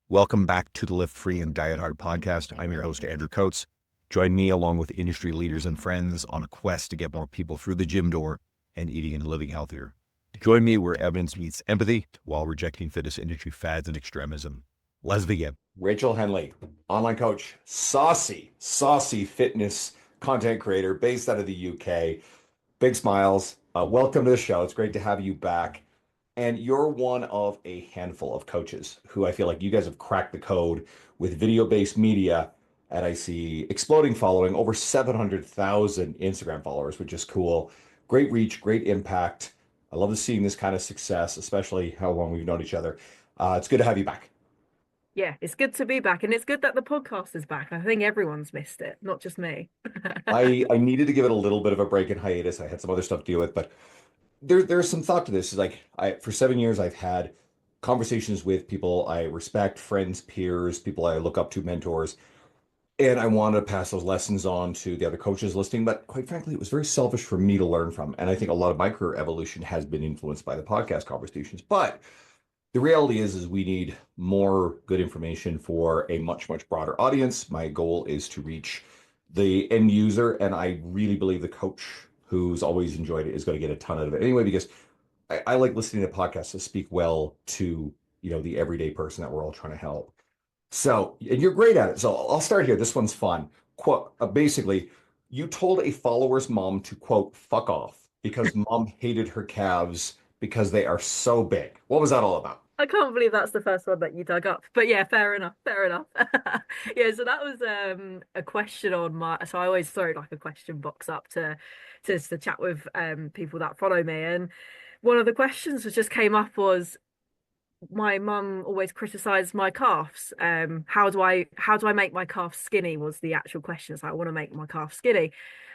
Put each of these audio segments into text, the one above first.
Welcome back to the Live Free and Diet Hard podcast. I'm your host, Andrew Coates. Join me along with industry leaders and friends on a quest to get more people through the gym door and eating and living healthier. Join me where evidence meets empathy while rejecting fitness industry fads and extremism. Let's begin. Rachel Henley, online coach, saucy fitness content creator based out of the UK. Big smiles. Welcome to the show. It's great to have you back. And you're one of a handful of coaches who I feel like you guys have cracked the code with video-based media. And I see exploding following, over 700,000 Instagram followers, which is cool. Great reach, great impact. I love seeing this kind of success, especially how long we've known each other. It's good to have you back. Yeah, it's good to be back, and it's good that the podcast is back. I think everyone's missed it, not just me. I needed to give it a little bit of a break and hiatus. I had some other stuff to deal with, but there's some thought to this. Is like for 7 years I've had conversations with people I respect, friends, peers, people I look up to, mentors, and I wanted to pass those lessons on to the other coaches listening. But quite frankly, it was very selfish for me to learn from, and I think a lot of my career evolution has been influenced by the podcast conversations. But the reality is we need more good information for a much broader audience. My goal is to reach the end user, and I really believe the coach who's always enjoyed it is going to get a ton out of it anyway, because I like listening to podcasts that speak well to, the everyday person that we're all trying to help. So, and you're great at it. So I'll start here. This one's fun. Quote, basically, you told a follower's mom to, quote, fuck off because mom hated her calves because they are so big. What was that all about? I can't believe that's the first one that you dug up. But yeah, fair enough, fair enough. Yeah, so that was a question on my, so I always throw like a question box up to chat with people that follow me. And one of the questions that just came up was, my mum always criticized my calves. How do I make my calf skinny was the actual question. It's like, I want to make my calf skinny.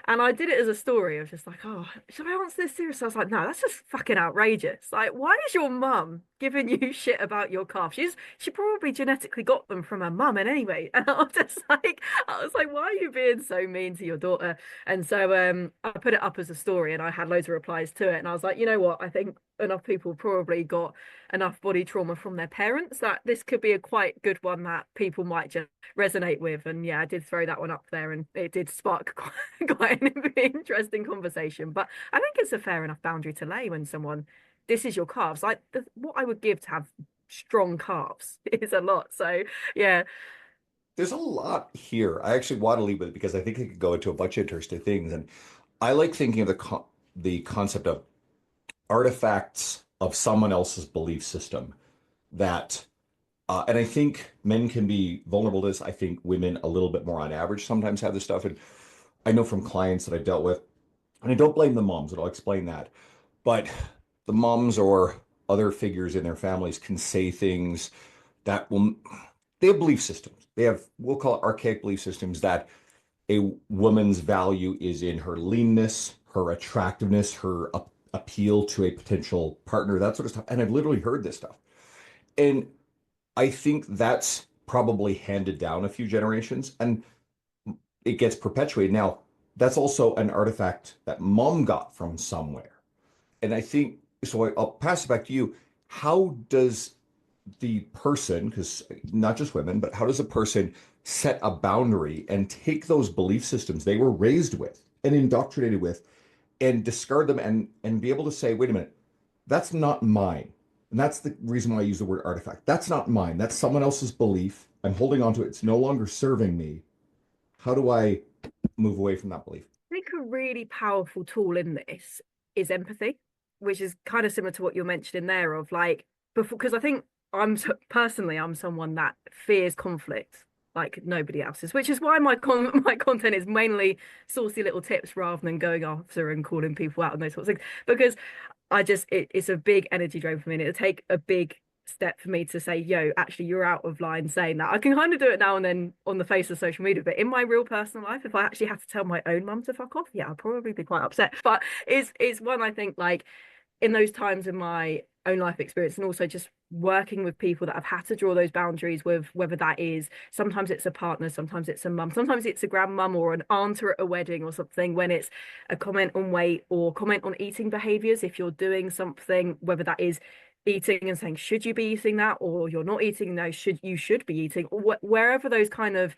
And I did it as a story of just like, oh, should I answer this seriously? I was like, no, that's just fucking outrageous. Like, why is your mum giving you shit about your calf? She probably genetically got them from her mum and anyway. And I was like, why are you being so mean to your daughter? And so I put it up as a story and I had loads of replies to it. And I was like, you know what? I think enough people probably got enough body trauma from their parents that this could be a quite good one that people might just resonate with. And yeah, I did throw that one up there and it did spark quite an interesting conversation. But I think it's a fair enough boundary to lay when someone, this is your calves. Like what I would give to have strong calves is a lot. So yeah. There's a lot here. I actually want to leave with it because I think it could go into a bunch of interesting things. And I like thinking of the concept of artifacts of someone else's belief system that and I think men can be vulnerable to this. I think women a little bit more on average sometimes have this stuff. And I know from clients that I've dealt with, and I don't blame the moms, and I'll explain that, but the moms or other figures in their families can say things that will, they have belief systems. They have, we'll call it archaic belief systems that a woman's value is in her leanness, her attractiveness, her appeal to a potential partner, that sort of stuff. And I've literally heard this stuff. And I think that's probably handed down a few generations and it gets perpetuated. Now, that's also an artifact that mom got from somewhere. And I think, so I'll pass it back to you. How does the person, because not just women, but how does a person set a boundary and take those belief systems they were raised with and indoctrinated with and discard them and be able to say, wait a minute, that's not mine. And that's the reason why I use the word artifact. That's not mine. That's someone else's belief. I'm holding on to it. It's no longer serving me. How do I move away from that belief? I think a really powerful tool in this is empathy, which is kind of similar to what you're mentioning there of like before, because I think personally I'm someone that fears conflict like nobody else's, which is why my content is mainly saucy little tips rather than going after and calling people out and those sorts of things. Because it's a big energy drain for me. And it'll take a big step for me to say, yo, actually, you're out of line saying that. I can kind of do it now and then on the face of social media, but in my real personal life, if I actually had to tell my own mum to fuck off, yeah, I'd probably be quite upset. But it's one I think like in those times in my own life experience and also just working with people that have had to draw those boundaries with, whether that is sometimes it's a partner, sometimes it's a mum, sometimes it's a grandmum or an aunt at a wedding or something, when it's a comment on weight or comment on eating behaviors, if you're doing something, whether that is eating and saying, should you be eating that? Or you're not eating, no, should be eating, or wherever those kind of,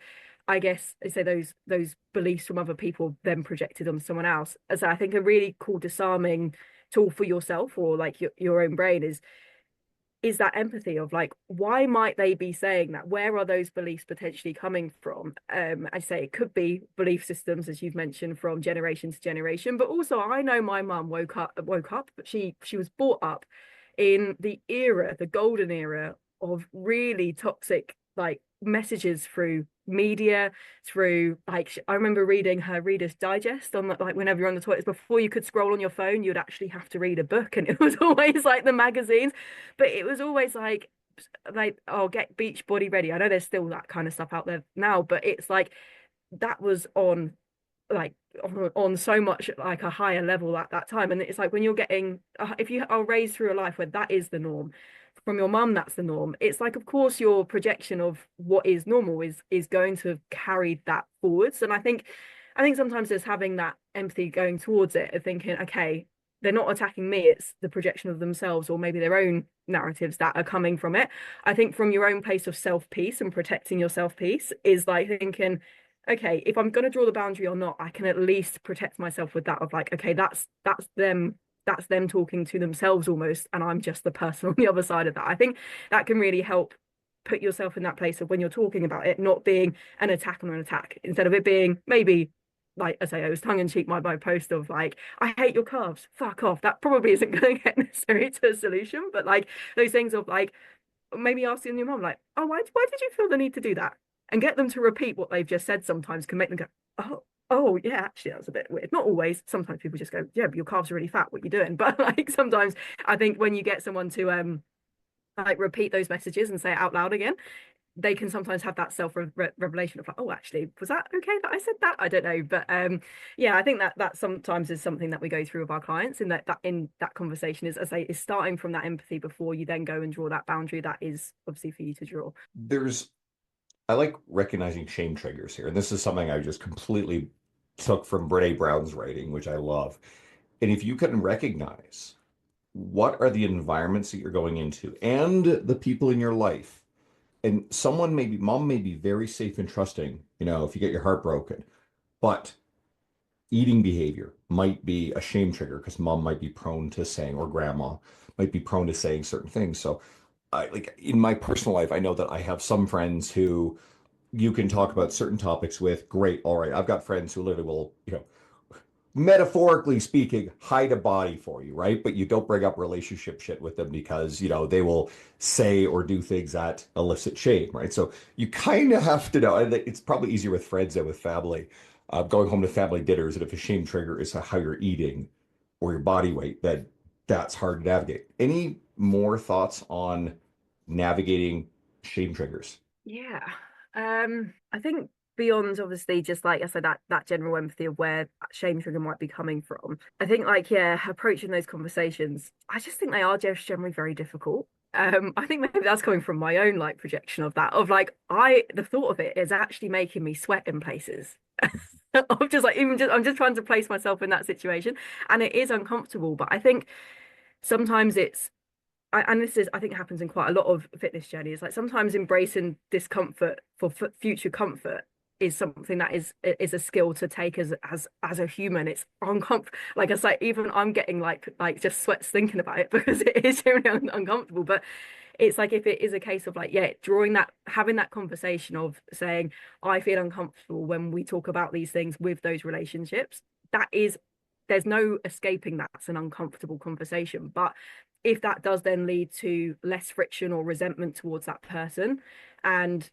I guess I say those beliefs from other people then projected on someone else. As I think a really cool disarming tool for yourself or like your own brain is that empathy of like, why might they be saying that? Where are those beliefs potentially coming from? I say it could be belief systems, as you've mentioned, from generation to generation. But also, I know my mum woke up, but she was brought up in the era, the golden era of really toxic like messages through media, through like I remember reading her Reader's Digest on like whenever you're on the toilets before you could scroll on your phone, you'd actually have to read a book, and it was always like the magazines, but it was always like oh, get beach body ready. I know there's still that kind of stuff out there now, but it's like that was on like on so much like a higher level at that time. And it's like when you're getting if you are raised through a life where that is the norm from your mum, that's the norm. It's like of course your projection of what is normal is going to have carried that forwards. And I think sometimes there's having that empathy going towards it of thinking, okay, they're not attacking me, it's the projection of themselves or maybe their own narratives that are coming from it. I think from your own place of self-peace and protecting your self-peace is like thinking, okay, if I'm going to draw the boundary or not, I can at least protect myself with that of like, okay, that's them talking to themselves almost, and I'm just the person on the other side of that. I think that can really help put yourself in that place of when you're talking about it, not being an attack on an attack, instead of it being maybe like I say, I was tongue in cheek my post of like, I hate your calves, fuck off. That probably isn't going to get necessary to a solution, but like those things of like maybe asking your mom, like, oh, why did you feel the need to do that? And get them to repeat what they've just said sometimes can make them go, oh, yeah, actually, that was a bit weird. Not always. Sometimes people just go, yeah, but your calves are really fat. What are you doing? But like sometimes I think when you get someone to like repeat those messages and say it out loud again, they can sometimes have that self-revelation of like, oh, actually, was that okay that I said that? I don't know. But yeah, I think that sometimes is something that we go through with our clients in that in that conversation is, as I say, is starting from that empathy before you then go and draw that boundary that is obviously for you to draw. I like recognizing shame triggers here. And this is something I just completely took from Brene Brown's writing, which I love. And if you can recognize what are the environments that you're going into and the people in your life, and mom may be very safe and trusting, if you get your heart broken, but eating behavior might be a shame trigger because mom might be prone to saying, or grandma might be prone to saying certain things. So I like in my personal life, I know that I have some friends who you can talk about certain topics with. Great. All right. I've got friends who literally will, metaphorically speaking, hide a body for you, right? But you don't bring up relationship shit with them because, they will say or do things that elicit shame, right? So you kind of have to know. And it's probably easier with friends than with family. Going home to family dinners, and if a shame trigger is how you're eating or your body weight, then that's hard to navigate. Any more thoughts on navigating shame triggers? Yeah. I think beyond obviously just like I said, that general empathy of where that shame trigger might be coming from. I think like, yeah, approaching those conversations, I just think they are just generally very difficult. I think maybe that's coming from my own like projection of that, of like the thought of it is actually making me sweat in places. I'm just like I'm just trying to place myself in that situation, and it is uncomfortable. But I think sometimes and this is I think happens in quite a lot of fitness journeys, like sometimes embracing discomfort for future comfort is something that is a skill to take as a human. It's uncomfortable, like I say, even I'm getting like just sweats thinking about it because it is really uncomfortable. But it's like if it is a case of like, yeah, drawing that, having that conversation of saying, I feel uncomfortable when we talk about these things with those relationships, that is, there's no escaping that's an uncomfortable conversation. But if that does then lead to less friction or resentment towards that person, and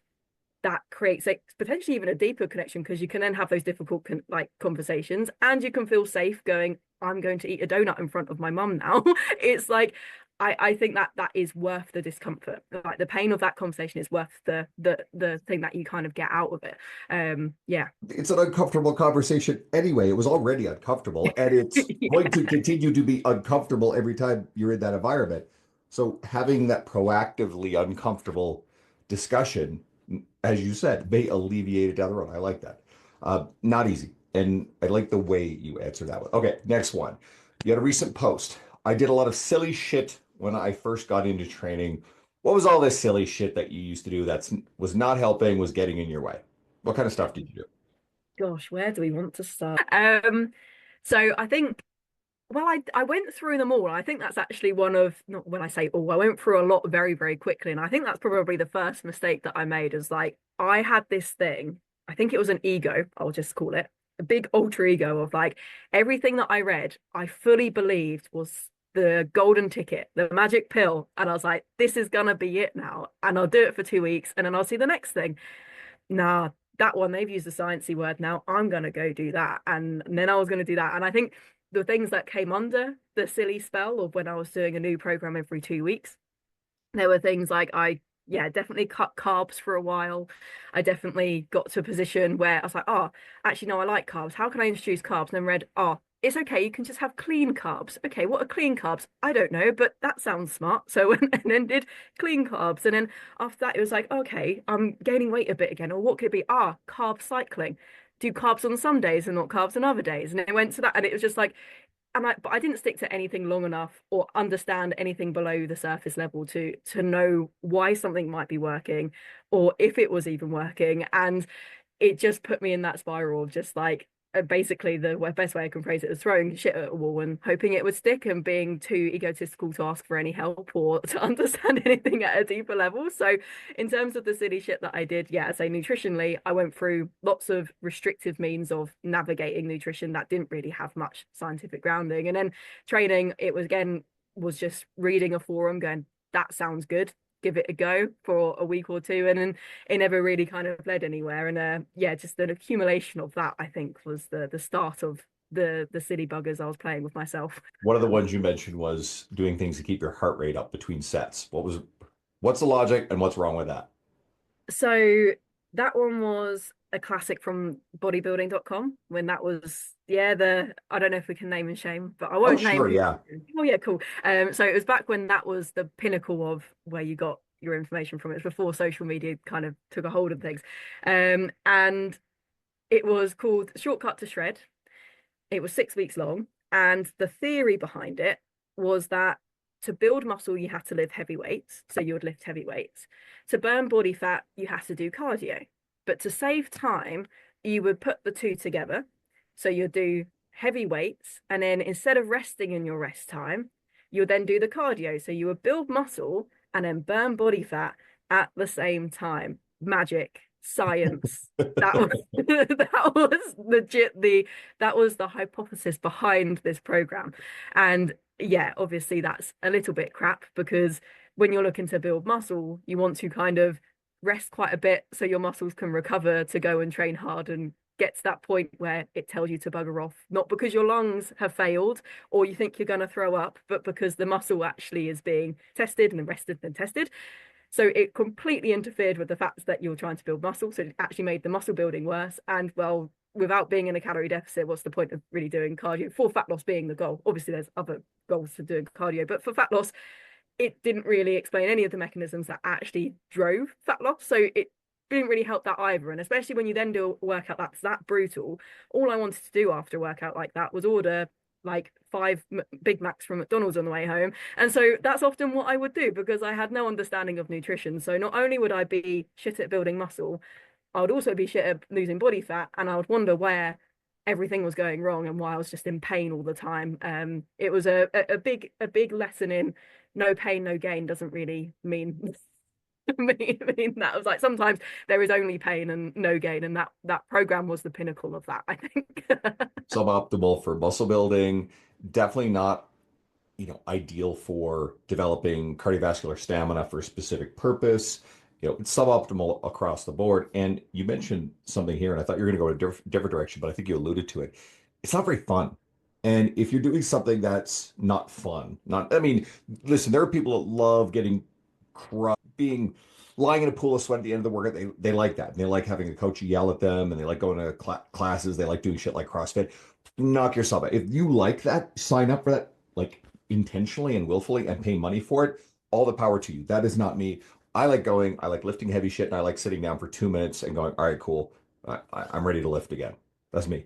that creates like potentially even a deeper connection because you can then have those difficult like conversations and you can feel safe going, I'm going to eat a donut in front of my mum now. It's like I think that is worth the discomfort. Like the pain of that conversation is worth the thing that you kind of get out of it. Yeah. It's an uncomfortable conversation anyway. It was already uncomfortable, and it's going to continue to be uncomfortable every time you're in that environment. So having that proactively uncomfortable discussion, as you said, may alleviate it down the road. I like that. Not easy. And I like the way you answer that one. Okay, next one. You had a recent post. I did a lot of silly shit when I first got into training, what was all this silly shit that you used to do that's was not helping, was getting in your way? What kind of stuff did you do? Gosh, where do we want to start? So I think, well, I went through them all. I think that's actually one of, not when I say all, I went through a lot very, very quickly. And I think that's probably the first mistake that I made is like, I had this thing, I think it was an ego, I'll just call it, a big alter ego of like everything that I read, I fully believed was the golden ticket, the magic pill. And I was like, this is gonna be it now. And I'll do it for 2 weeks and then I'll see the next thing. Nah, that one, they've used the sciencey word now. I'm gonna go do that. And then I was gonna do that. And I think the things that came under the silly spell of when I was doing a new program every 2 weeks, there were things like yeah, definitely cut carbs for a while. I definitely got to a position where I was like, oh, actually, no, I like carbs. How can I introduce carbs? And then read, oh, it's okay. You can just have clean carbs. Okay, what are clean carbs? I don't know, but that sounds smart. So, and then did clean carbs. And then after that, it was like, okay, I'm gaining weight a bit again. Or what could it be? Ah, carb cycling. Do carbs on some days and not carbs on other days. And it went to that. And it was just like, but I didn't stick to anything long enough or understand anything below the surface level to know why something might be working or if it was even working. And it just put me in that spiral of just like basically the best way I can phrase it is throwing shit at a wall and hoping it would stick and being too egotistical to ask for any help or to understand anything at a deeper level. So in terms of the silly shit that I did, yeah, so nutritionally, I went through lots of restrictive means of navigating nutrition that didn't really have much scientific grounding. And then training, it was again was just reading a forum going, that sounds good, give it a go for a week or two, and then it never really kind of led anywhere. And yeah, just an accumulation of that I think was the start of the silly buggers I was playing with myself. One of the ones you mentioned was doing things to keep your heart rate up between sets. What's the logic and what's wrong with that? So that one was a classic from bodybuilding.com when that was, yeah, the I don't know if we can name and shame, but I Oh, won't name sure, who. yeah. Oh yeah, cool. So it was back when that was the pinnacle of where you got your information from. It was before social media kind of took a hold of things. And it was called Shortcut to Shred. It was 6 weeks long, and the theory behind it was that to build muscle, you had to lift heavy weights. So you would lift heavy weights. To burn body fat, you had to do cardio. But to save time, you would put the two together. So you'd do heavy weights, and then instead of resting in your rest time, you'll then do the cardio. So you would build muscle and then burn body fat at the same time. Magic, science. That was that was legit that was the hypothesis behind this program. And yeah, obviously that's a little bit crap because when you're looking to build muscle, you want to kind of rest quite a bit so your muscles can recover to go and train hard and get to that point where it tells you to bugger off, not because your lungs have failed or you think you're going to throw up, but because the muscle actually is being tested and rested and tested. So it completely interfered with the fact that you're trying to build muscle. So it actually made the muscle building worse. And well, without being in a calorie deficit, what's the point of really doing cardio for fat loss being the goal? Obviously, there's other goals to doing cardio, but for fat loss, it didn't really explain any of the mechanisms that actually drove fat loss. So it didn't really help that either. And especially when you then do a workout that's that brutal, all I wanted to do after a workout like that was order like five Big Macs from McDonald's on the way home. And so that's often what I would do because I had no understanding of nutrition. So not only would I be shit at building muscle, I would also be shit at losing body fat, and I would wonder where everything was going wrong and why I was just in pain all the time. It was a big lesson in no pain, no gain doesn't really mean mean that. I was like sometimes there is only pain and no gain, and that program was the pinnacle of that, I think. Suboptimal for muscle building, definitely not, ideal for developing cardiovascular stamina for a specific purpose. It's suboptimal across the board. And you mentioned something here, and I thought you were going to go a different direction, but I think you alluded to it. It's not very fun. And if you're doing something that's not fun, I mean, listen, there are people that love getting being lying in a pool of sweat at the end of the workout. They like that. And they like having a coach yell at them, and they like going to classes. They like doing shit like CrossFit. Knock yourself out. If you like that, sign up for that, like intentionally and willfully, and pay money for it. All the power to you. That is not me. I like lifting heavy shit, and I like sitting down for 2 minutes and going, all right, cool. I'm ready to lift again. That's me.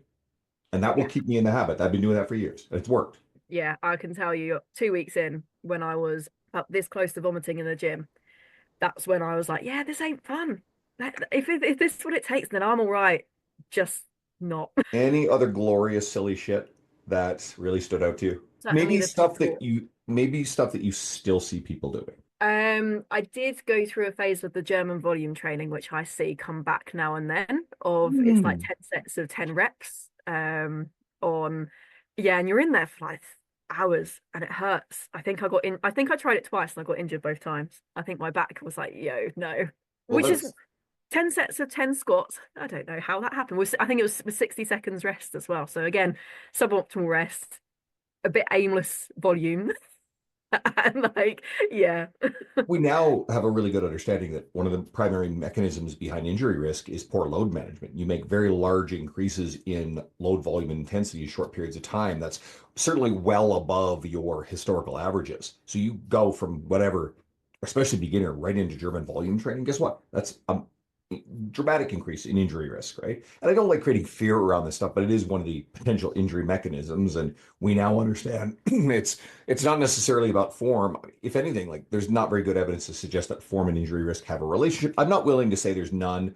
And that will Yeah. keep me in the habit. I've been doing that for years. It's worked. Yeah, I can tell you 2 weeks in when I was up this close to vomiting in the gym, that's when I was like, yeah, this ain't fun. If this is what it takes, then I'm all right. Just not. Any other glorious silly shit that really stood out to you? Certainly the typical. Maybe stuff that you still see people doing. I did go through a phase of the German volume training, which I see come back now and then, of it's like Hmm. 10 sets of 10 reps. On Yeah, and you're in there for like hours and it hurts. I think I tried it twice and I got injured both times. I think my back was like, yo, no. Well, Which is that's 10 sets of 10 squats. I don't know how that happened. I think it was 60 seconds rest as well. So again, suboptimal rest, a bit aimless volume. And like, yeah. we now have a really good understanding that one of the primary mechanisms behind injury risk is poor load management. You make very large increases in load volume and intensity in short periods of time. That's certainly well above your historical averages. So you go from whatever, especially beginner, right into German volume training. Guess what? That's a dramatic increase in injury risk, right? And I don't like creating fear around this stuff, but it is one of the potential injury mechanisms. And we now understand it's not necessarily about form. If anything, like there's not very good evidence to suggest that form and injury risk have a relationship. I'm not willing to say there's none,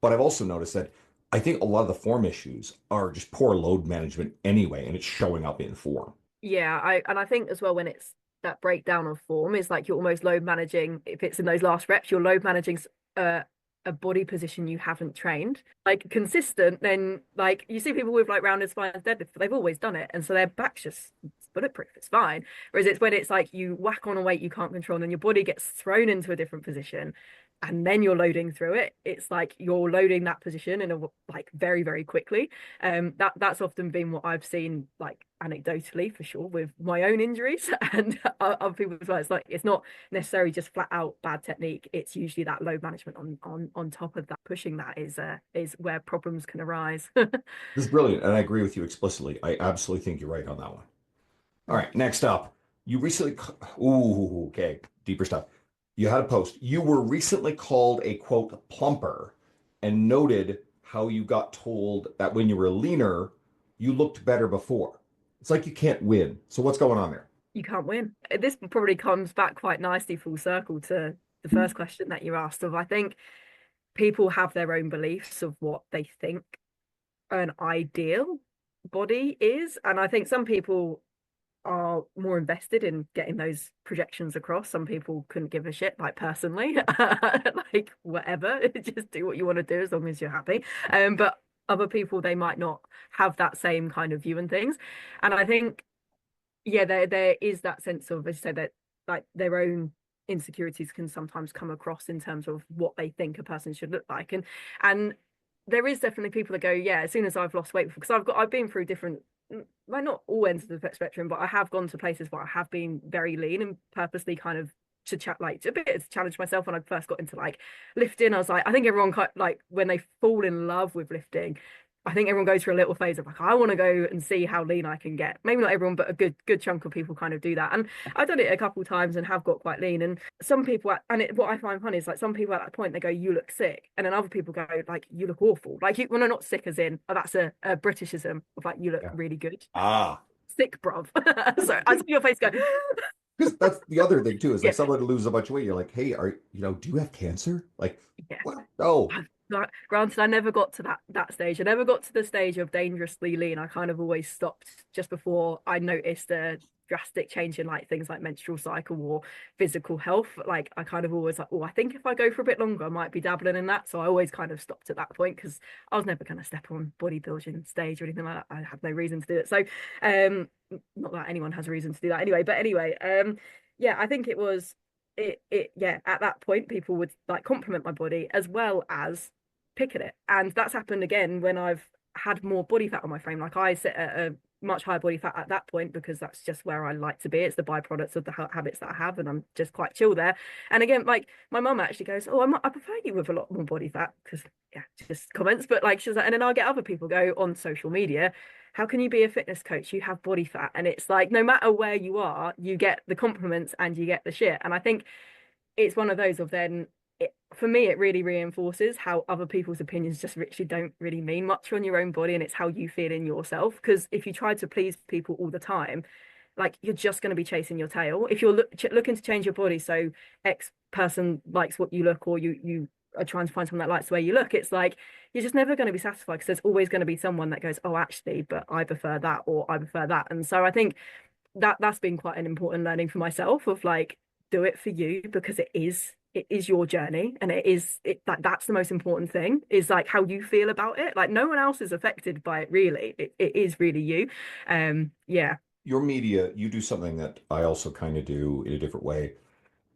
but I've also noticed that I think a lot of the form issues are just poor load management anyway, and it's showing up in form. Yeah, I think as well when it's that breakdown of form is like you're almost load managing if it's in those last reps, you're load managing a body position you haven't trained. Like consistent, then like you see people with like rounded spines deadlift, they've always done it. And so their back's just bulletproof, it's fine. Whereas it's when it's like you whack on a weight you can't control and then your body gets thrown into a different position and then you're loading through it. It's like you're loading that position in a like very, very quickly. That's often been what I've seen, like anecdotally for sure, with my own injuries and other people as well. It's like it's not necessarily just flat out bad technique. It's usually that load management on top of that. Pushing that is where problems can arise. This is brilliant, and I agree with you explicitly. I absolutely think you're right on that one. All right, next up. You recently, ooh, okay, deeper stuff. You had a post. You were recently called a quote plumper and noted how you got told that when you were leaner, you looked better before. It's like you can't win. So what's going on there? You can't win. This probably comes back quite nicely full circle to the first question that you asked of I think people have their own beliefs of what they think an ideal body is. And I think some people are more invested in getting those projections across. Some people couldn't give a shit, like personally, like whatever, just do what you want to do as long as you're happy. But other people, they might not have that same kind of view and things. And I think, yeah, there is that sense of, as you said, that like their own insecurities can sometimes come across in terms of what they think a person should look like. And there is definitely people that go, yeah, as soon as I've lost weight, because I've been through different, like not all ends of the spectrum, but I have gone to places where I have been very lean and purposely kind of to chat like a bit to challenge myself when I first got into like lifting. I was like, I think everyone like when they fall in love with lifting, I think everyone goes through a little phase of like, I want to go and see how lean I can get. Maybe not everyone, but a good chunk of people kind of do that. And I've done it a couple of times and have got quite lean. And some people, what I find funny is like some people at that point they go, "You look sick," and then other people go, "Like you look awful." Like you, well, no, not sick as in that's a Britishism of like you look Yeah. really good. Ah, Sick, bruv. So I saw your face go. because that's the other thing too, is Yeah, like someone loses a bunch of weight. You're like, hey, do you have cancer? Like, yeah. what? No. Granted, I never got to that stage. I never got to the stage of dangerously lean. I kind of always stopped just before I noticed a drastic change in like things like menstrual cycle or physical health. Like I kind of always like, oh, I think if I go for a bit longer, I might be dabbling in that. So I always kind of stopped at that point because I was never going to step on bodybuilding stage or anything like that. I had no reason to do it. So, not that anyone has a reason to do that anyway. But anyway, yeah, I think it was yeah, at that point people would like compliment my body as well as pick at it. And that's happened again when I've had more body fat on my frame. Like I sit at a much higher body fat at that point because that's just where I like to be. It's the byproducts of the habits that I have, and I'm just quite chill there. And again, like my mum actually goes, "Oh, I prefer you with a lot more body fat," because yeah, just comments. But like she's like, and then I'll get other people go on social media. How can you be a fitness coach? You have body fat, and it's like no matter where you are, you get the compliments and you get the shit. And I think it's one of those of then for me it really reinforces how other people's opinions just literally don't really mean much on your own body and it's how you feel in yourself because if you try to please people all the time like you're just going to be chasing your tail. If you're looking to change your body so X person likes what you look, or you are trying to find someone that likes the way you look, it's like you're just never going to be satisfied, because there's always going to be someone that goes, oh, actually, but I prefer that, or I prefer that. And so I think that's been quite an important learning for myself, of like, do it for you, because it is your journey, and that's the most important thing, is like how you feel about it. Like no one else is affected by it, really. It is really you. Yeah. Your media, you do something that I also kind of do in a different way.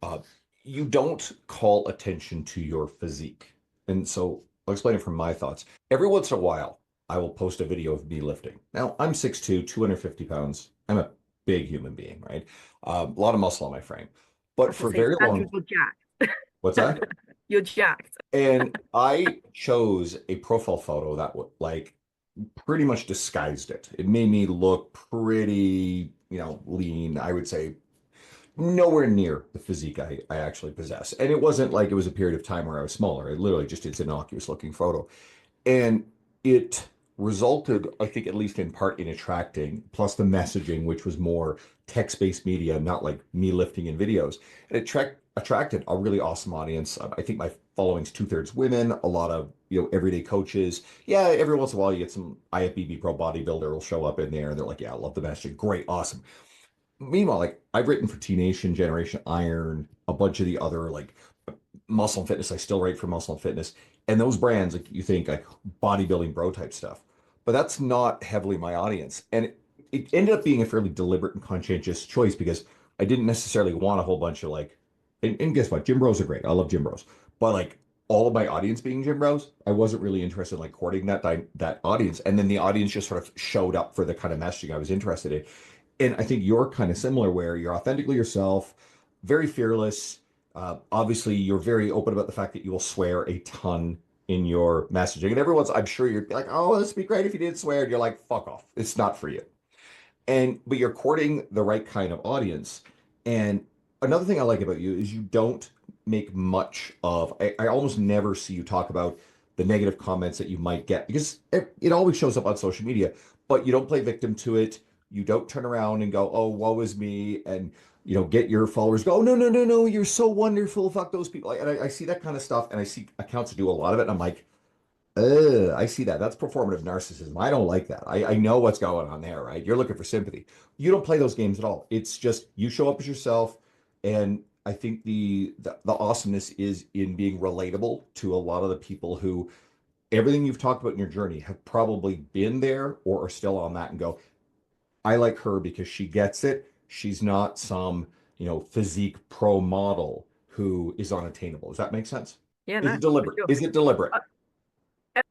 Uh, you don't call attention to your physique. And so I'll explain it from my thoughts. Every once in a while, I will post a video of me lifting. Now, I'm 6'2", 250 pounds. I'm a big human being, right? A lot of muscle on my frame. I But can for see very Andrew, long, you're jacked. what's that? You're jacked. And I chose a profile photo that would like pretty much disguised it. It made me look pretty, lean. I would say nowhere near the physique I actually possess. And it wasn't like it was a period of time where I was smaller. It literally just it's innocuous looking photo. And it resulted, I think, at least in part, in attracting, plus the messaging, which was more text-based media, not like me lifting in videos. And it attracted a really awesome audience. I think my following's two-thirds women, a lot of, everyday coaches. Yeah, every once in a while you get some IFBB pro bodybuilder will show up in there and they're like, yeah, I love the messaging. Great, awesome. Meanwhile, like I've written for T Nation, Generation Iron, a bunch of the other like Muscle and Fitness. I still write for Muscle and Fitness, and those brands, like you think like bodybuilding bro type stuff, but that's not heavily my audience. And it ended up being a fairly deliberate and conscientious choice because I didn't necessarily want a whole bunch of like, and guess what? Gym bros are great. I love gym bros, but like all of my audience being gym bros, I wasn't really interested in like courting that audience. And then the audience just sort of showed up for the kind of messaging I was interested in. And I think you're kind of similar where you're authentically yourself, very fearless. Obviously, you're very open about the fact that you will swear a ton in your messaging. And everyone's, I'm sure you're like, oh, this would be great if you did swear. And you're like, fuck off. It's not for you. But you're courting the right kind of audience. And another thing I like about you is you don't make much of, I almost never see you talk about the negative comments that you might get because it always shows up on social media, but you don't play victim to it. You don't turn around and go, oh, woe is me. And, get your followers go, oh, no, no, no, no, you're so wonderful. Fuck those people. And I see that kind of stuff and I see accounts that do a lot of it. And I'm like, I see that. That's performative narcissism. I don't like that. I know what's going on there, right? You're looking for sympathy. You don't play those games at all. It's just you show up as yourself. And I think the awesomeness is in being relatable to a lot of the people who everything you've talked about in your journey have probably been there or are still on that and go, I like her because she gets it. She's not some, physique pro model who is unattainable. Does that make sense? Yeah, Is no, it for deliberate? sure. Is it deliberate?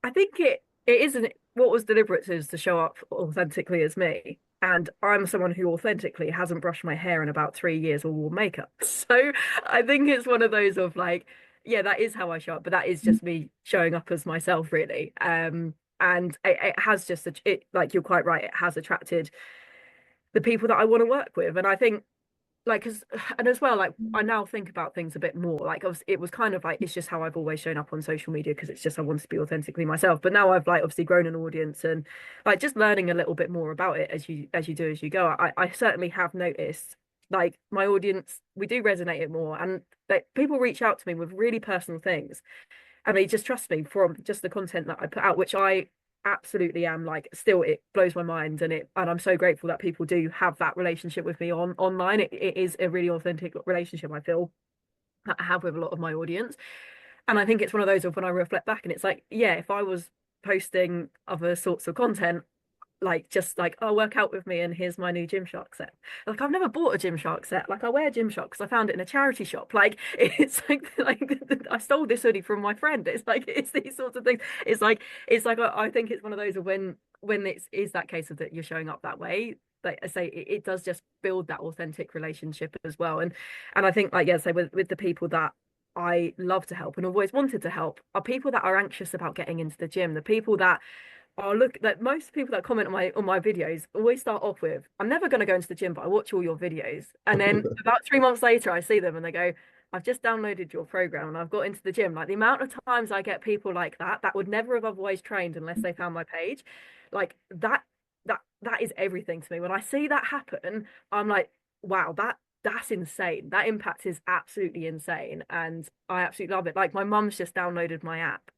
I think it isn't. What was deliberate is to show up authentically as me. And I'm someone who authentically hasn't brushed my hair in about 3 years or wore makeup. So I think it's one of those of like, yeah, that is how I show up, but that is just me showing up as myself, really. And it has just it, like you're quite right, it has attracted the people that I want to work with. And I think like cause, and as well, like I now think about things a bit more. Like it was kind of like it's just how I've always shown up on social media, because it's just I want to be authentically myself. But now I've like obviously grown an audience, and like just learning a little bit more about it as you do as you go. I certainly have noticed like my audience, we do resonate it more, and like people reach out to me with really personal things, and they just trust me from just the content that I put out, which I absolutely am like still it blows my mind. And I'm so grateful that people do have that relationship with me online. It is a really authentic relationship, I feel, that I have with a lot of my audience. And I think it's one of those of when I reflect back and it's like, yeah, if I was posting other sorts of content, like just like, oh, work out with me and here's my new Gymshark set. Like I've never bought a Gymshark set. Like I wear Gymshark because I found it in a charity shop. Like it's like I stole this hoodie from my friend. It's like it's these sorts of things. It's like I think it's one of those of when it's is that case of that you're showing up that way. Like I say, it does just build that authentic relationship as well. And I think like yeah, so with the people that I love to help and always wanted to help are people that are anxious about getting into the gym, the people that oh, look, that most people that comment on my videos always start off with, I'm never going to go into the gym, but I watch all your videos. And then about 3 months later, I see them and they go, I've just downloaded your program and I've got into the gym. Like the amount of times I get people like that would never have otherwise trained unless they found my page, like that that is everything to me. When I see that happen, I'm like, wow, that's insane. That impact is absolutely insane, and I absolutely love it. Like my mum's just downloaded my app,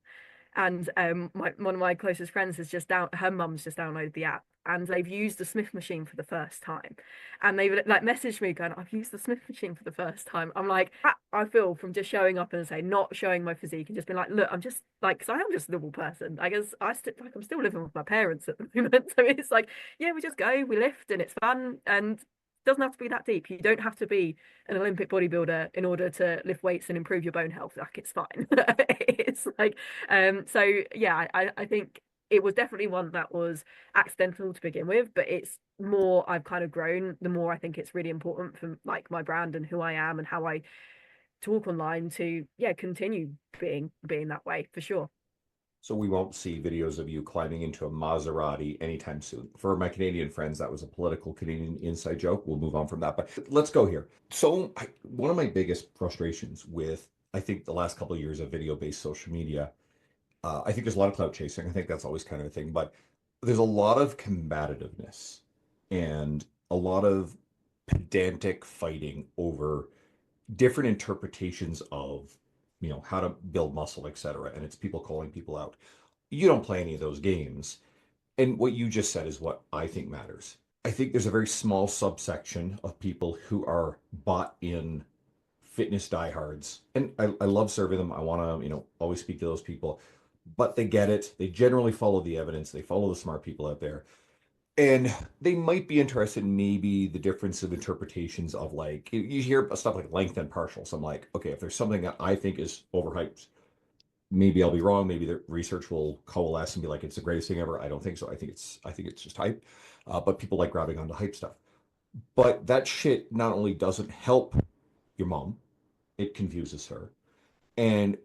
and one of my closest friends has just her mum's just downloaded the app, and they've used the Smith machine for the first time, and they've like messaged me going, I've used the Smith machine for the first time. I'm like, I feel from just showing up and say not showing my physique and just being like, look, I'm just like, because I am just a normal person. I guess I'm still living with my parents at the moment, so it's like, yeah, we just go, we lift, and it's fun, and doesn't have to be that deep. You don't have to be an Olympic bodybuilder in order to lift weights and improve your bone health. Like it's fine. It's like so yeah, I think it was definitely one that was accidental to begin with, but it's more I've kind of grown, the more I think it's really important for like my brand and who I am and how I talk online to yeah, continue being that way for sure. So we won't see videos of you climbing into a Maserati anytime soon. For my Canadian friends, that was a political Canadian inside joke. We'll move on from that, but let's go here. So one of my biggest frustrations with, I think, the last couple of years of video-based social media, I think there's a lot of clout chasing. I think that's always kind of a thing, but there's a lot of combativeness and a lot of pedantic fighting over different interpretations of, how to build muscle, etc. And it's people calling people out. You don't play any of those games. And what you just said is what I think matters. I think there's a very small subsection of people who are bought in fitness diehards. And I love serving them. I want to, always speak to those people. But they get it. They generally follow the evidence. They follow the smart people out there. And they might be interested in maybe the difference of interpretations of like, you hear stuff like length and partials. I'm like, okay, if there's something that I think is overhyped, maybe I'll be wrong. Maybe the research will coalesce and be like, it's the greatest thing ever. I don't think so. I think it's just hype. But people like grabbing onto hype stuff. But that shit not only doesn't help your mom, it confuses her. And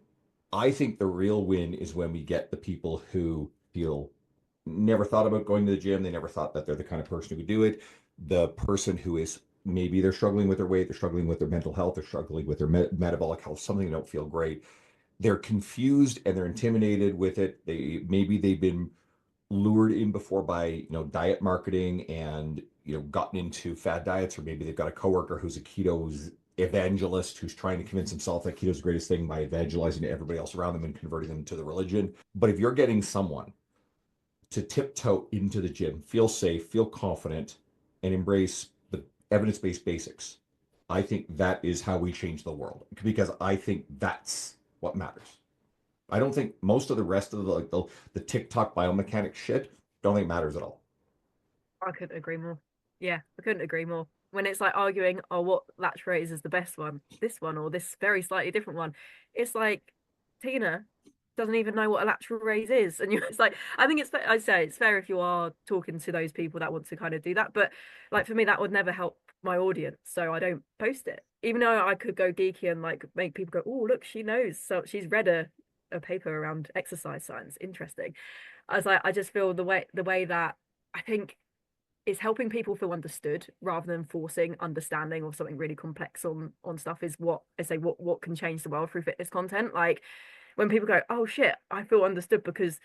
I think the real win is when we get the people who feel never thought about going to the gym. They never thought that they're the kind of person who would do it. The person who is maybe they're struggling with their weight, they're struggling with their mental health, they're struggling with their metabolic health, something they don't feel great. They're confused and they're intimidated with it. They've been lured in before by diet marketing and gotten into fad diets, or maybe they've got a coworker who's a keto evangelist who's trying to convince himself that keto is the greatest thing by evangelizing to everybody else around them and converting them to the religion. But if you're getting someone to tiptoe into the gym, feel safe, feel confident, and embrace the evidence-based basics, I think that is how we change the world, because I think that's what matters. I don't think most of the rest of the TikTok biomechanic shit don't think matters at all. I couldn't agree more. Yeah, I couldn't agree more. When it's like arguing, oh, what latch raise is the best one, this one or this very slightly different one, it's like Tina doesn't even know what a lateral raise is, and you're it's like, I think it's fair. I say it's fair if you are talking to those people that want to kind of do that, but like for me, that would never help my audience, so I don't post it. Even though I could go geeky and like make people go, oh, look, she knows, so she's read a paper around exercise science, interesting. I was like, I just feel the way that I think is helping people feel understood rather than forcing understanding of something really complex on stuff is what I say what can change the world through fitness content. Like when people go, oh shit, I feel understood because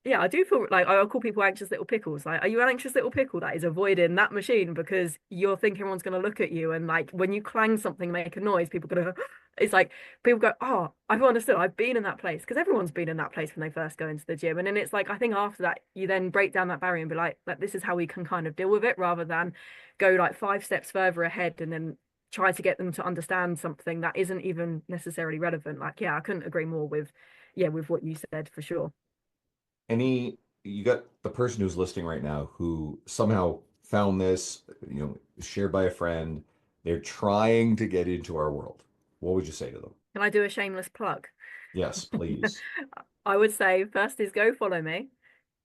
yeah, I do feel like I'll call people anxious little pickles. Like, are you an anxious little pickle that is avoiding that machine because you're thinking everyone's going to look at you? And like when you clang something, make a noise, people gonna. It's like people go, oh, I feel understood. I've been in that place because everyone's been in that place when they first go into the gym. And then it's like I think after that, you then break down that barrier and be like this is how we can kind of deal with it, rather than go like 5 steps further ahead and then try to get them to understand something that isn't even necessarily relevant. Like, yeah, I couldn't agree more with, yeah, with what you said for sure. You got the person who's listening right now who somehow found this, shared by a friend. They're trying to get into our world. What would you say to them? Can I do a shameless plug? Yes, please. I would say first is go follow me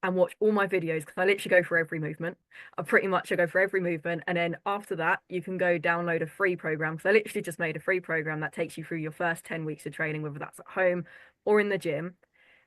and watch all my videos because I literally go for every movement. I go for every movement. And then after that, you can go download a free program because I literally just made a free program that takes you through your first 10 weeks of training, whether that's at home or in the gym,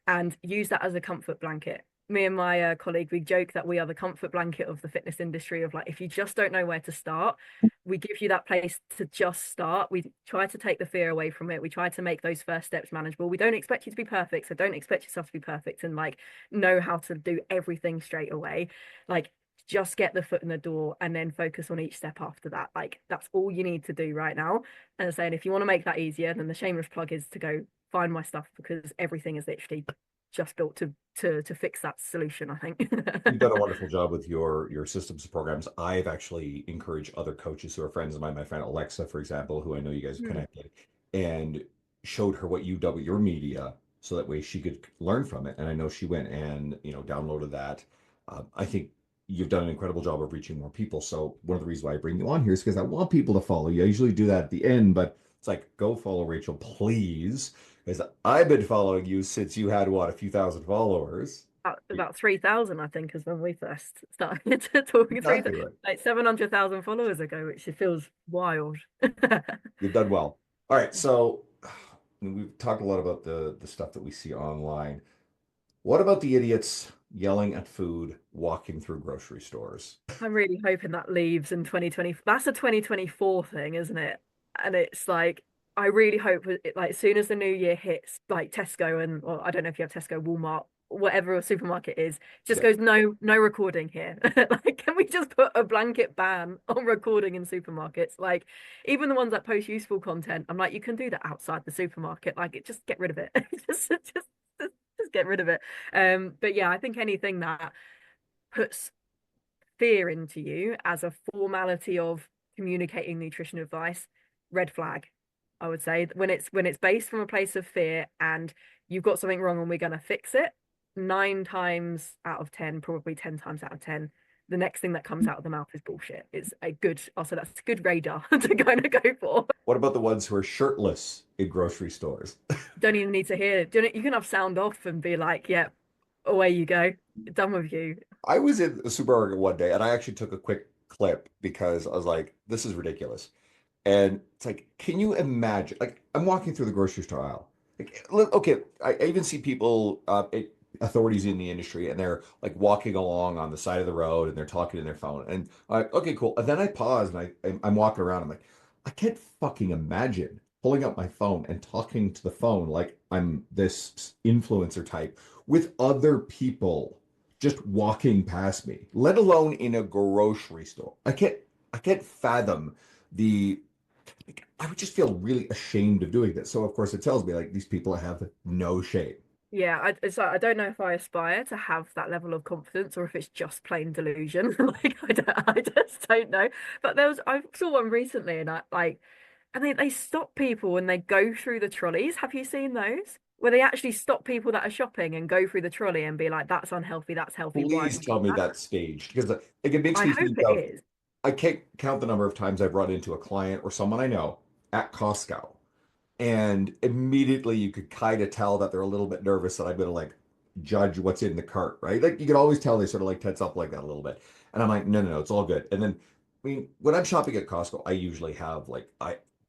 and use that as a comfort blanket. Me and my colleague, we joke that we are the comfort blanket of the fitness industry of like, if you just don't know where to start, we give you that place to just start. We try to take the fear away from it. We try to make those first steps manageable. We don't expect you to be perfect. So don't expect yourself to be perfect and like know how to do everything straight away. Like just get the foot in the door and then focus on each step after that. Like that's all you need to do right now. And I'm saying if you want to make that easier, then the shameless plug is to go find my stuff because everything is literally just built to fix that solution, I think. You've done a wonderful job with your systems programs. I've actually encouraged other coaches who are friends of mine, my friend Alexa, for example, who I know you guys have Hmm. connected, and showed her what you've done with your media, so that way she could learn from it. And I know she went and downloaded that. I think you've done an incredible job of reaching more people. So one of the reasons why I bring you on here is because I want people to follow you. I usually do that at the end, but it's like, go follow Rachel, please, because I've been following you since you had what, a few thousand followers. About 3,000, I think, is when we first started talking. Three, Exactly right. like 700,000 followers ago, which it feels wild. You've done well. All right, so we've talked a lot about the stuff that we see online. What about the idiots yelling at food, walking through grocery stores? I'm really hoping that leaves in 2020. That's a 2024 thing, isn't it? And it's like, I really hope like as soon as the new year hits, like Tesco and, or I don't know if you have Tesco, Walmart, whatever a supermarket is, just Yeah, goes, no, no recording here. Like, can we just put a blanket ban on recording in supermarkets? Like, even the ones that post useful content, I'm like, you can do that outside the supermarket. Like, just get rid of it. Just get rid of it. But yeah, I think anything that puts fear into you as a formality of communicating nutrition advice, red flag. I would say when it's based from a place of fear and you've got something wrong and we're going to fix it, 9 times out of 10, probably 10 times out of 10, the next thing that comes out of the mouth is bullshit. It's a good, also that's a good radar to kind of go for. what about the ones who are shirtless in grocery stores? Don't even need to hear it. You can have sound off and be like, yeah, away you go. Done with you. I was in the supermarket one day and I actually took a quick clip because I was like, this is ridiculous. And it's like, can you imagine? Like, I'm walking through the grocery store aisle. Like, look, okay, I even see people, authorities in the industry, and they're like walking along on the side of the road and they're talking to their phone. And I'm like, okay, cool. And then I pause and I'm walking around. I'm like, I can't fucking imagine pulling up my phone and talking to the phone like I'm this influencer type with other people just walking past me, let alone in a grocery store. I can't fathom the like, I would just feel really ashamed of doing this. So of course it tells me like these people have no shame. Yeah, it's like I don't know if I aspire to have that level of confidence or if it's just plain delusion. Like I just don't know. But I saw one recently and I like and they stop people when they go through the trolleys. Have you seen those? Where they actually stop people that are shopping and go through the trolley and be like, that's unhealthy, that's healthy, why are Please you tell doing me that? that's staged because like, it makes I me hope think it of is. I can't count the number of times I've run into a client or someone I know at Costco. And immediately you could kind of tell that they're a little bit nervous that I'm going to like judge what's in the cart, right? Like you can always tell they sort of like tense up like that a little bit. And I'm like, no, no, no, it's all good. And then, I mean, when I'm shopping at Costco, I usually have like,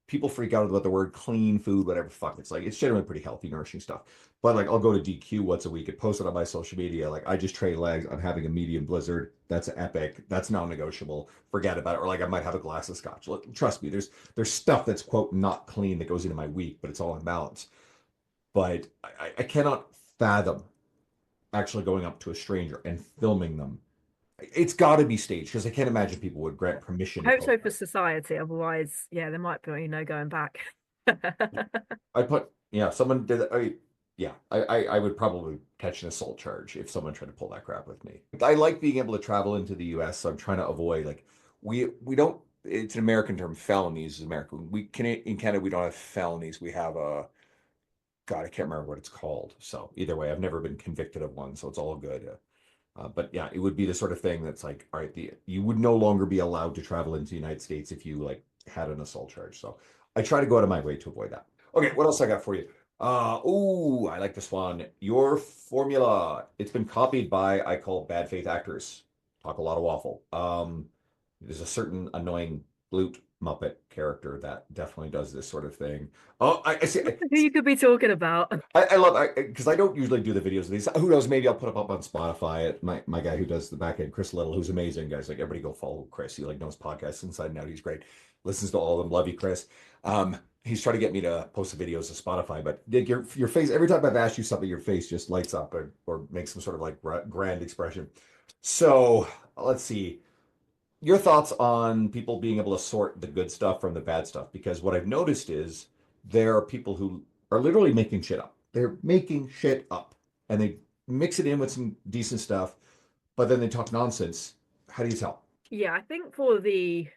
people freak out about the word clean food, whatever fuck. It's like, it's generally pretty healthy, nourishing stuff. But like, I'll go to DQ once a week and post it on my social media. Like, I just trade legs. I'm having a medium blizzard. That's epic. That's non-negotiable. Forget about it. Or like, I might have a glass of scotch. Look, trust me, there's stuff that's quote not clean that goes into my week, but it's all in balance. But I cannot fathom actually going up to a stranger and filming them. It's got to be staged because I can't imagine people would grant permission I to hope post so for that. society. Otherwise, yeah, there might be no going back. I put, yeah, someone did. Yeah, I would probably catch an assault charge if someone tried to pull that crap with me. I like being able to travel into the U.S., so I'm trying to avoid like we don't. It's an American term. Felonies is American. We can in Canada we don't have felonies. We have a God. I can't remember what it's called. So either way, I've never been convicted of one, so it's all good. But yeah, it would be the sort of thing that's like, all right, you would no longer be allowed to travel into the United States if you like had an assault charge. So I try to go out of my way to avoid that. Okay, what else I got for you? I like this one. Your formula. It's been copied by I call bad faith actors. Talk a lot of waffle. There's a certain annoying glute Muppet character that definitely does this sort of thing. Oh, I see. Who you could be talking about? I love because I don't usually do the videos of these. Who knows? Maybe I'll put them up on Spotify. My guy who does the back end, Chris Little, who's amazing, guys. Like everybody go follow Chris. He like knows podcasts inside and out. He's great. Listens to all of them. Love you, Chris. He's trying to get me to post the videos to Spotify, but Dick, your face every time I've asked you something, your face just lights up or makes some sort of like grand expression. So let's see your thoughts on people being able to sort the good stuff from the bad stuff. Because what I've noticed is there are people who are literally making shit up. They're making shit up and they mix it in with some decent stuff, but then they talk nonsense. How do you tell? Yeah, I think for the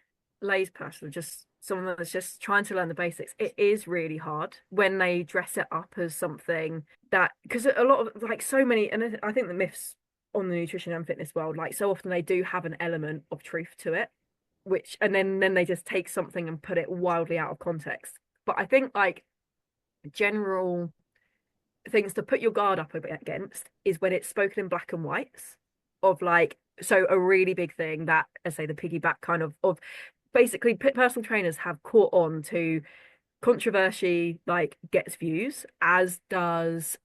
lays person, just someone that's just trying to learn the basics, it is really hard when they dress it up as something that, because a lot of like so many, and I think the myths on the nutrition and fitness world, like so often they do have an element of truth to it, which and then they just take something and put it wildly out of context. But I think like general things to put your guard up against is when it's spoken in black and whites of like so a really big thing that I say the piggyback kind of basically personal trainers have caught on to controversy like gets views as does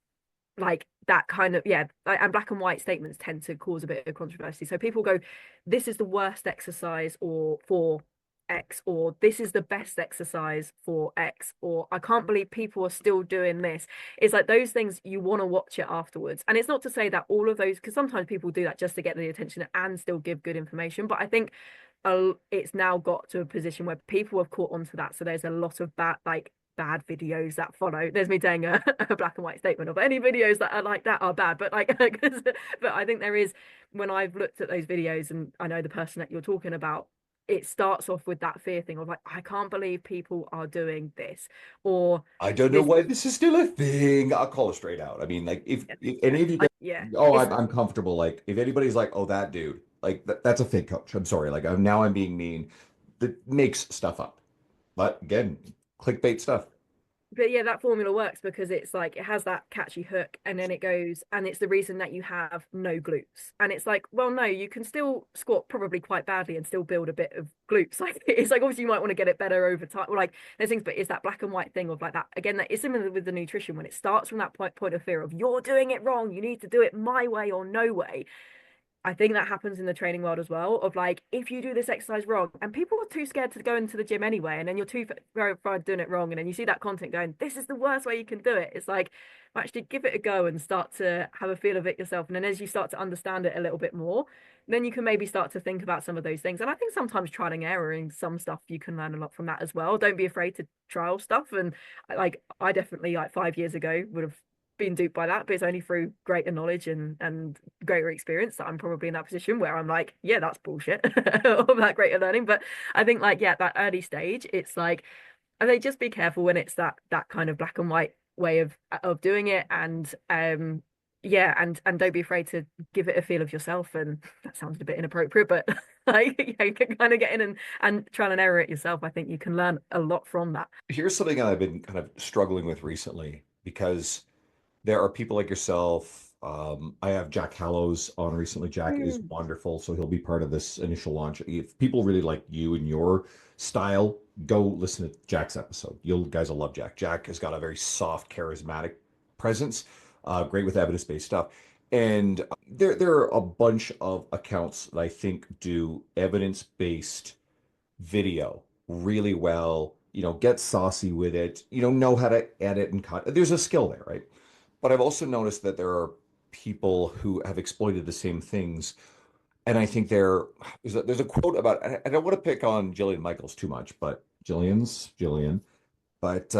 like that kind of yeah and black and white statements tend to cause a bit of controversy so people go this is the worst exercise or for X or this is the best exercise for X or I can't believe people are still doing this. It's like those things you want to watch it afterwards and it's not to say that all of those because sometimes people do that just to get the attention and still give good information but I think it's now got to a position where people have caught onto that so there's a lot of bad videos that follow. There's me saying a black and white statement of any videos that are like that are bad, but like, but I think there is when I've looked at those videos and I know the person that you're talking about, it starts off with that fear thing of like, I can't believe people are doing this, or I don't know this, why this is still a thing. I'll call it straight out. I mean, like if yeah, any of you guys, yeah, oh, it's I'm comfortable. Like if anybody's like, oh, that dude, like that's a fake coach. I'm sorry. Like now I'm being mean. That makes stuff up. But again, clickbait stuff. but yeah, that formula works because it's like it has that catchy hook and then it goes and it's the reason that you have no glutes. And it's like, well, no, you can still squat probably quite badly and still build a bit of glutes. Like it's like obviously you might want to get it better over time. Or like there's things, but it's that black and white thing of like that again, that is similar with the nutrition when it starts from that point of fear of you're doing it wrong, you need to do it my way or no way. I think that happens in the training world as well. Of like, if you do this exercise wrong, and people are too scared to go into the gym anyway, and then you're too terrified doing it wrong, and then you see that content going, "This is the worst way you can do it." It's like, actually give it a go and start to have a feel of it yourself. And then as you start to understand it a little bit more, then you can maybe start to think about some of those things. And I think sometimes trial and error in some stuff you can learn a lot from that as well. Don't be afraid to trial stuff. And like, I definitely like 5 years ago would have been duped by that, but it's only through greater knowledge and greater experience that I'm probably in that position where I'm like, yeah, that's bullshit of that greater learning. But I think like, yeah, that early stage, it's like, I think just be careful when it's that kind of black and white way of doing it. And yeah, and don't be afraid to give it a feel of yourself. And that sounds a bit inappropriate, but like yeah, you can kind of get in and try and error it yourself. I think you can learn a lot from that. Here's something that I've been kind of struggling with recently because there are people like yourself. I have Jack Hallows on recently. Jack is Mm. wonderful, so he'll be part of this initial launch. If people really like you and your style, go listen to Jack's episode. You guys will love Jack. Jack has got a very soft, charismatic presence, great with evidence-based stuff. And there are a bunch of accounts that I think do evidence-based video really well, get saucy with it, know how to edit and cut. There's a skill there, right? But I've also noticed that there are people who have exploited the same things. And I think there's a quote about, I don't want to pick on Jillian Michaels too much, but Jillian, but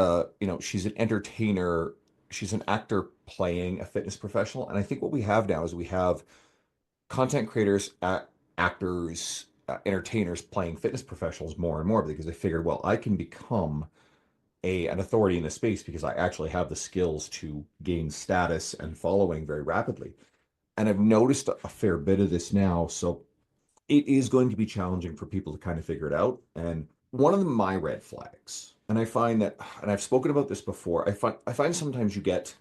she's an entertainer. She's an actor playing a fitness professional. And I think what we have now is we have content creators, actors, entertainers playing fitness professionals more and more because they figured, well, I can become an authority in the space because I actually have the skills to gain status and following very rapidly. And I've noticed a fair bit of this now. So it is going to be challenging for people to kind of figure it out. And one of my red flags, and I find that, and I've spoken about this before, I find sometimes you get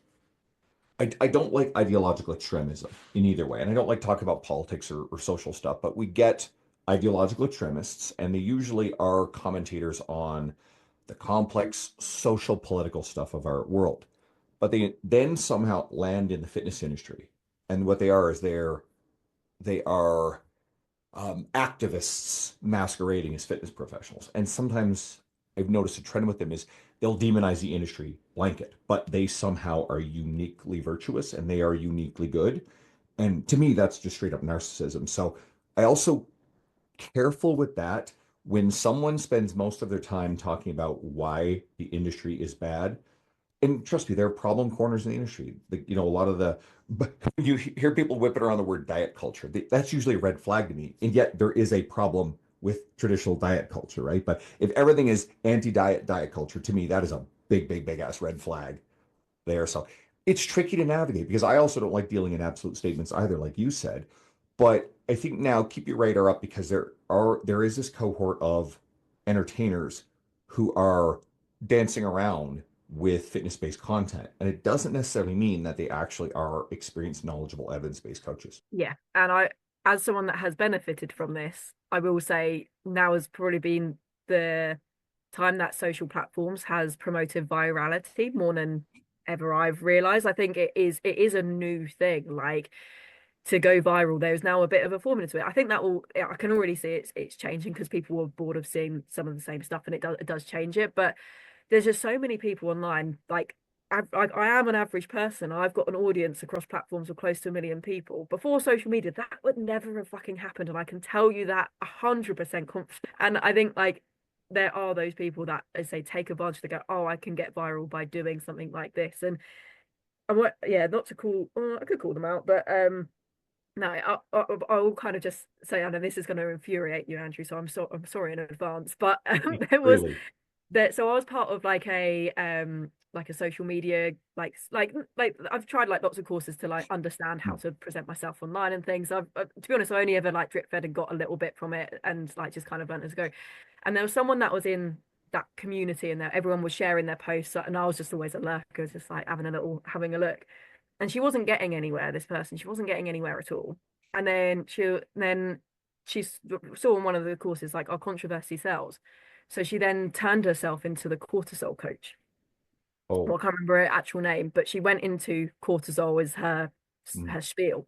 I don't like ideological extremism in either way. And I don't like talking about politics or social stuff, but we get ideological extremists, and they usually are commentators on the complex social political stuff of our world. But they then somehow land in the fitness industry. And what they are is they are activists masquerading as fitness professionals. And sometimes I've noticed a trend with them is they'll demonize the industry blanket, but they somehow are uniquely virtuous and they are uniquely good. And to me, that's just straight up narcissism. So I also careful with that when someone spends most of their time talking about why the industry is bad. And trust me, there are problem corners in the industry. A lot of the, but you hear people whipping around the word diet culture. That's usually a red flag to me. And yet there is a problem with traditional diet culture, right? But if everything is anti-diet diet culture, to me, that is a big, big, big ass red flag there. So it's tricky to navigate because I also don't like dealing in absolute statements either, like you said. But I think now keep your radar up because there is this cohort of entertainers who are dancing around with fitness-based content. And it doesn't necessarily mean that they actually are experienced, knowledgeable, evidence-based coaches. Yeah. And I, as someone that has benefited from this, I will say now has probably been the time that social platforms has promoted virality more than ever I've realized. I think it is a new thing. Like to go viral, there's now a bit of a formula to it. I think that will I can already see it's changing because people are bored of seeing some of the same stuff and it does change it. But there's just so many people online. Like I am an average person. I've got an audience across platforms of close to 1 million people. Before social media, that would never have fucking happened, and I can tell you that 100% confident. And I think like there are those people that, as say, take advantage. They go, "Oh, I can get viral by doing something like this," and yeah, not to call, I could call them out, but no, I'll kind of just say, I know this is going to infuriate you, Andrew, so I'm sorry in advance. But there was Really? that, so I was part of like a social media like I've tried like lots of courses to like understand how to present myself online and things. To be honest, I only ever like drip fed and got a little bit from it and like just kind of learned as go. And there was someone that was in that community and there everyone was sharing their posts and I was just always a lurker, just like having a look. And she wasn't getting anywhere, this person. She wasn't getting anywhere at all. And then she saw in one of the courses like our controversy sells. So she then turned herself into the cortisol coach. Oh, Well, I can't remember her actual name, but she went into cortisol as her mm, her spiel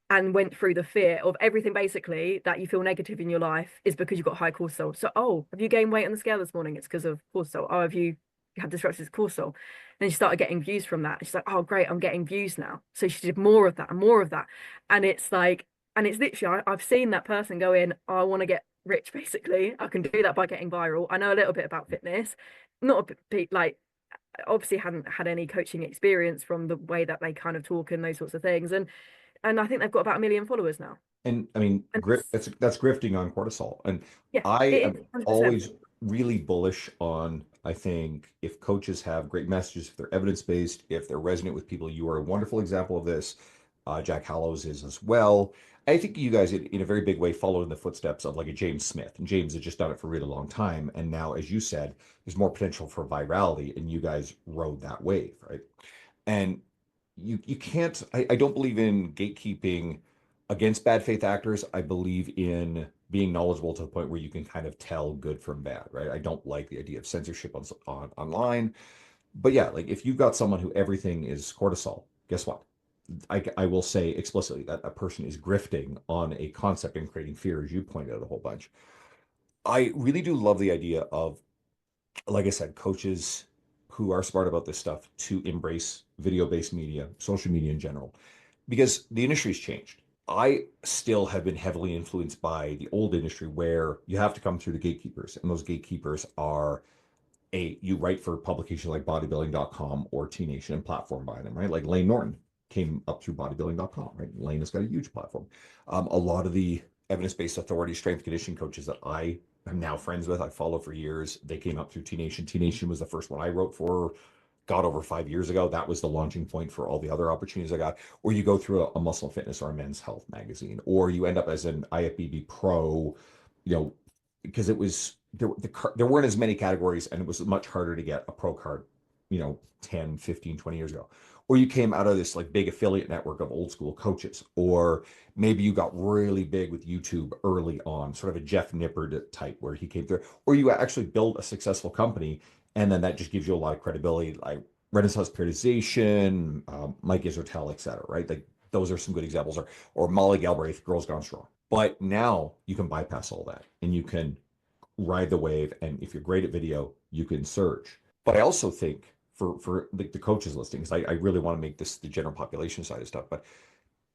and went through the fear of everything basically that you feel negative in your life is because you've got high cortisol. So, oh, have you gained weight on the scale this morning? It's because of cortisol. Oh, have you had disrupted cortisol? Then she started getting views from that. She's like, oh, great, I'm getting views now. So she did more of that and more of that. And it's like, and it's literally, I've seen that person go in, oh, I want to get rich, basically. I can do that by getting viral. I know a little bit about fitness, not a bit like, obviously hadn't had any coaching experience from the way that they kind of talk and those sorts of things. And I think they've got about 1 million followers now. and I mean, And that's grifting on cortisol. And yeah, I it is am 100%. always really bullish on, I think, if coaches have great messages, if they're evidence-based, if they're resonant with people, you are a wonderful example of this. Jack Hallows is as well. I think you guys, in a very big way, follow in the footsteps of like a James Smith. And James has just done it for a really long time. And now, as you said, there's more potential for virality, and you guys rode that wave, right? And you can't, I don't believe in gatekeeping against bad faith actors. I believe in being knowledgeable to the point where you can kind of tell good from bad, right? I don't like the idea of censorship on online. But yeah, like if you've got someone who everything is cortisol, guess what? I will say explicitly that a person is grifting on a concept and creating fear, as you pointed out a whole bunch. I really do love the idea of, like I said, coaches who are smart about this stuff to embrace video-based media, social media in general, because the industry's changed. I still have been heavily influenced by the old industry where you have to come through the gatekeepers, and those gatekeepers are you write for publications like bodybuilding.com or T Nation and platform by them, right? Like Lane Norton came up through bodybuilding.com, right? Lane has got a huge platform. A lot of the evidence-based authority strength conditioning coaches that I am now friends with, I follow for years, they came up through T Nation. T Nation was the first one I wrote for, got over 5 years ago. That was the launching point for all the other opportunities I got. Or you go through a muscle fitness or a men's health magazine, or you end up as an IFBB pro, because it was there weren't as many categories and it was much harder to get a pro card, 10, 15, 20 years ago. or you came out of this like big affiliate network of old school coaches, or maybe you got really big with YouTube early on, sort of a Jeff Nippard type where he came through, or you actually build a successful company, and then that just gives you a lot of credibility, like Renaissance Periodization, Mike Israetel, et cetera, right? Like those are some good examples, or Molly Galbraith, Girls Gone Strong. But now you can bypass all that and you can ride the wave. And if you're great at video, you can search. But I also think for the coaches listening, because I really want to make this the general population side of stuff. But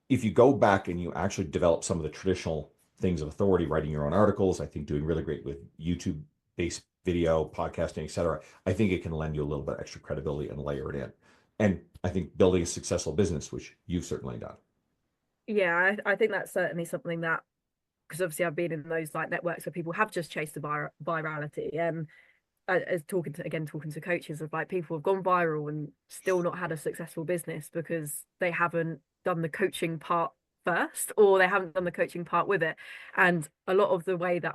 if you go back and you actually develop some of the traditional things of authority, writing your own articles, I think doing really great with YouTube based video, podcasting, et cetera, I think it can lend you a little bit extra credibility and layer it in. And I think building a successful business, which you've certainly done. Yeah, I think that's certainly something that, because obviously I've been in those like networks where people have just chased the virality. As talking to coaches of like people have gone viral and still not had a successful business because they haven't done the coaching part first, or they haven't done the coaching part with it. And a lot of the way that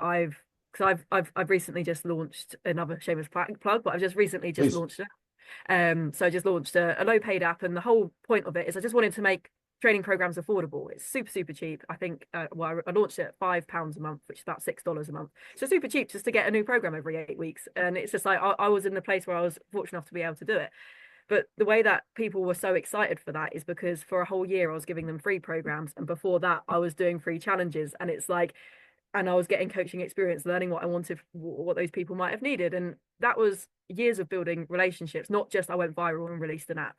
because I've recently just launched another shameless plug, but I've just recently just Please. launched it. So I just launched a low paid app, and the whole point of it is I just wanted to make training programs affordable. It's super cheap. I think I launched it at £5 a month, which is about $6 a month. So super cheap just to get a new program every 8 weeks. And it's just like I was in the place where I was fortunate enough to be able to do it. But the way that people were so excited for that is because for a whole year I was giving them free programs, and before that I was doing free challenges. And it's like, and I was getting coaching experience, learning what I wanted, what those people might have needed. And that was years of building relationships, not just I went viral and released an app.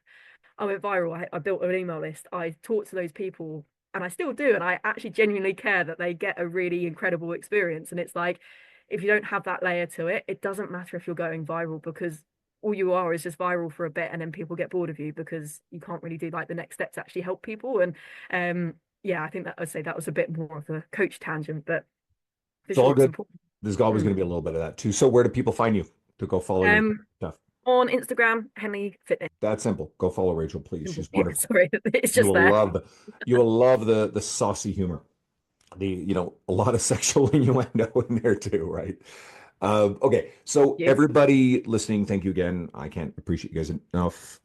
I went viral. I built an email list. I talked to those people, and I still do. And I actually genuinely care that they get a really incredible experience. And it's like, if you don't have that layer to it, it doesn't matter if you're going viral, because all you are is just viral for a bit, and then people get bored of you because you can't really do like the next step to actually help people. And yeah, I think that I'd say that was a bit more of a coach tangent, but for It's all sure it's good. important. There's always Mm. going to be a little bit of that too. So where do people find you to go follow your Um, stuff? on Instagram, Henley Fitness. That simple. Go follow Rachel, please. Simple. She's Yeah, wonderful. sorry, it's You just will there. love the saucy humor. A lot of sexual innuendo in there too, right? Okay, so You. everybody listening, thank you again. I can't appreciate you guys enough.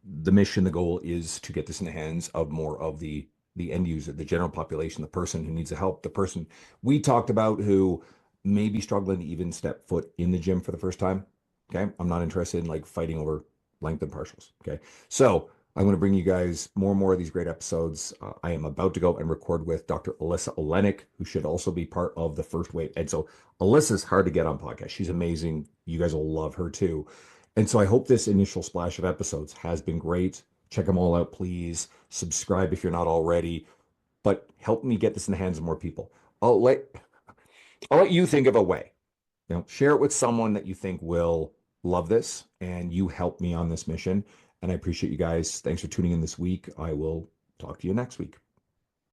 The mission, the goal is to get this in the hands of more of the end user, the general population, the person who needs the help, the person we talked about who may be struggling to even step foot in the gym for the first time. Okay, I'm not interested in like fighting over length and partials. Okay, so I'm going to bring you guys more and more of these great episodes. I am about to go and record with Dr. Alyssa Olenek, who should also be part of the first wave. And so Alyssa's hard to get on podcast. She's amazing. You guys will love her too. And so I hope this initial splash of episodes has been great. Check them all out, please. Subscribe if you're not already, but help me get this in the hands of more people. I'll let I'll let you think of a way. Share it with someone that you think will love this, and you help me on this mission. And I appreciate you guys. Thanks for tuning in this week. I will talk to you next week.